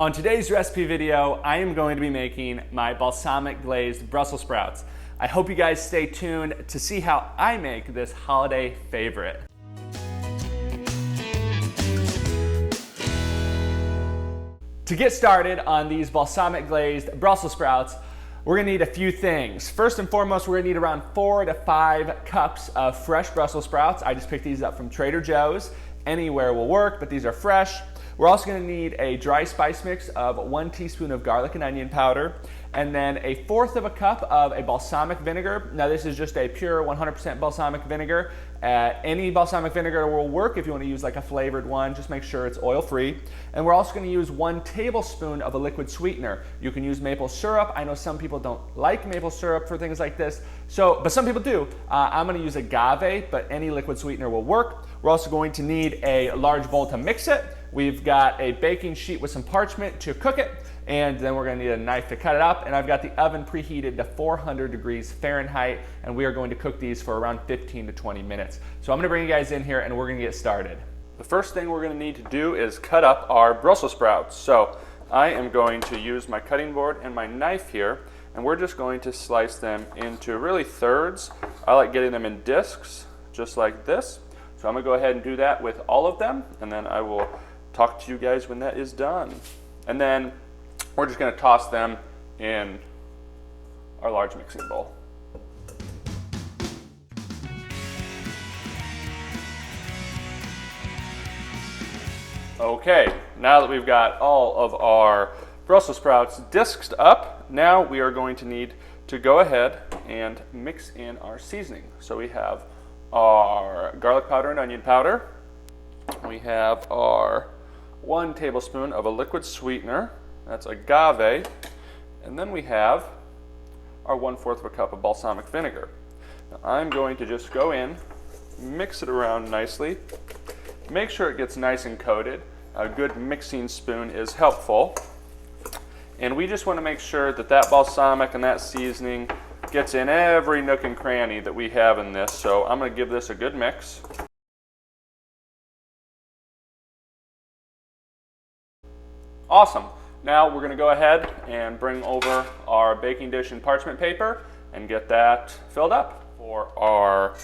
On today's recipe video, I am going to be making my balsamic glazed Brussels sprouts. I hope you guys stay tuned to see how I make this holiday favorite. To get started on these balsamic glazed Brussels sprouts, we're gonna need a few things. First and foremost, we're gonna need around 4 to 5 cups of fresh Brussels sprouts. I just picked these up from Trader Joe's. Anywhere will work, but these are fresh. We're also going to need a dry spice mix of 1 teaspoon of garlic and onion powder, and then 1/4 of a cup of a balsamic vinegar. Now this is just a pure 100% balsamic vinegar. Any balsamic vinegar will work if you want to use like a flavored one. Just make sure it's oil-free. And we're also going to use 1 tablespoon of a liquid sweetener. You can use maple syrup. I know some people don't like maple syrup for things like this, but some people do. I'm going to use agave, but any liquid sweetener will work. We're also going to need a large bowl to mix it. We've got a baking sheet with some parchment to cook it, and then we're gonna need a knife to cut it up, and I've got the oven preheated to 400 degrees Fahrenheit, and we are going to cook these for around 15 to 20 minutes. So I'm gonna bring you guys in here and we're gonna get started. The first thing we're gonna need to do is cut up our Brussels sprouts. So I am going to use my cutting board and my knife here, and we're just going to slice them into really thirds. I like getting them in discs, just like this. So I'm gonna go ahead and do that with all of them, and then I will talk to you guys when that is done. And then we're just gonna toss them in our large mixing bowl. Okay, now that we've got all of our Brussels sprouts disked up, now we are going to need to go ahead and mix in our seasoning. So we have our garlic powder and onion powder. We have our 1 tablespoon of a liquid sweetener, that's agave, and then we have our 1/4 of a cup of balsamic vinegar. Now I'm going to just go in, mix it around nicely, make sure it gets nice and coated. A good mixing spoon is helpful, and we just want to make sure that that balsamic and that seasoning gets in every nook and cranny that we have in this. So I'm going to give this a good mix. Awesome. Now we're going to go ahead and bring over our baking dish and parchment paper and get that filled up. For our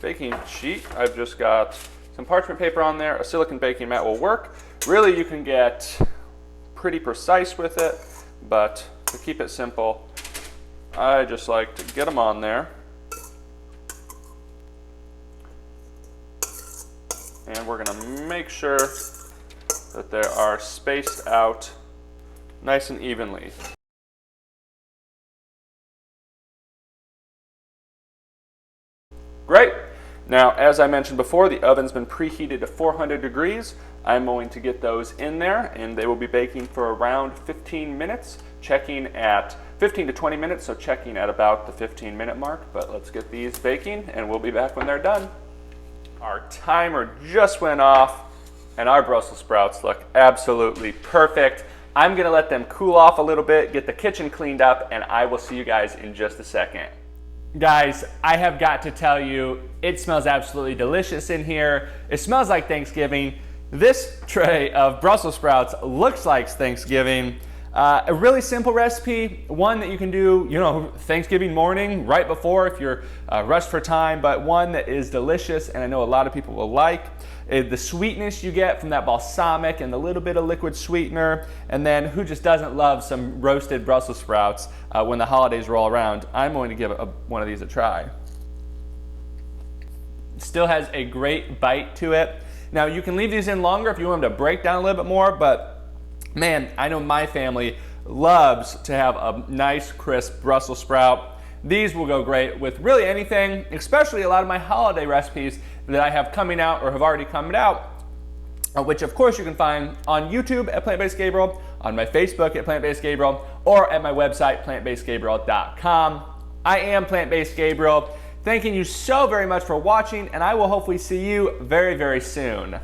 baking sheet, I've just got some parchment paper on there. A silicone baking mat will work. Really, you can get pretty precise with it, but to keep it simple, I just like to get them on there. And we're going to make sure that they are spaced out nice and evenly. Great. Now, as I mentioned before, the oven's been preheated to 400 degrees. I'm going to get those in there, and they will be baking for around 15 minutes, checking at 15 to 20 minutes, so checking at about the 15-minute mark. But let's get these baking, and we'll be back when they're done. Our timer just went off, and our Brussels sprouts look absolutely perfect. I'm gonna let them cool off a little bit, get the kitchen cleaned up, and I will see you guys in just a second. Guys, I have got to tell you, it smells absolutely delicious in here. It smells like Thanksgiving. This tray of Brussels sprouts looks like Thanksgiving. A really simple recipe, one that you can do, Thanksgiving morning, right before if you're rushed for time, but one that is delicious and I know a lot of people will like. The sweetness you get from that balsamic and the little bit of liquid sweetener, and then who just doesn't love some roasted Brussels sprouts when the holidays roll around? I'm going to give one of these a try. Still has a great bite to it. Now you can leave these in longer if you want them to break down a little bit more, but man, I know my family loves to have a nice crisp Brussels sprout. These will go great with really anything, especially a lot of my holiday recipes that I have coming out or have already come out, which of course you can find on YouTube at Plant-Based Gabriel, on my Facebook at Plant-Based Gabriel, or at my website, plantbasedgabriel.com. I am Plant-Based Gabriel. Thanking you so very much for watching, and I will hopefully see you very, very soon.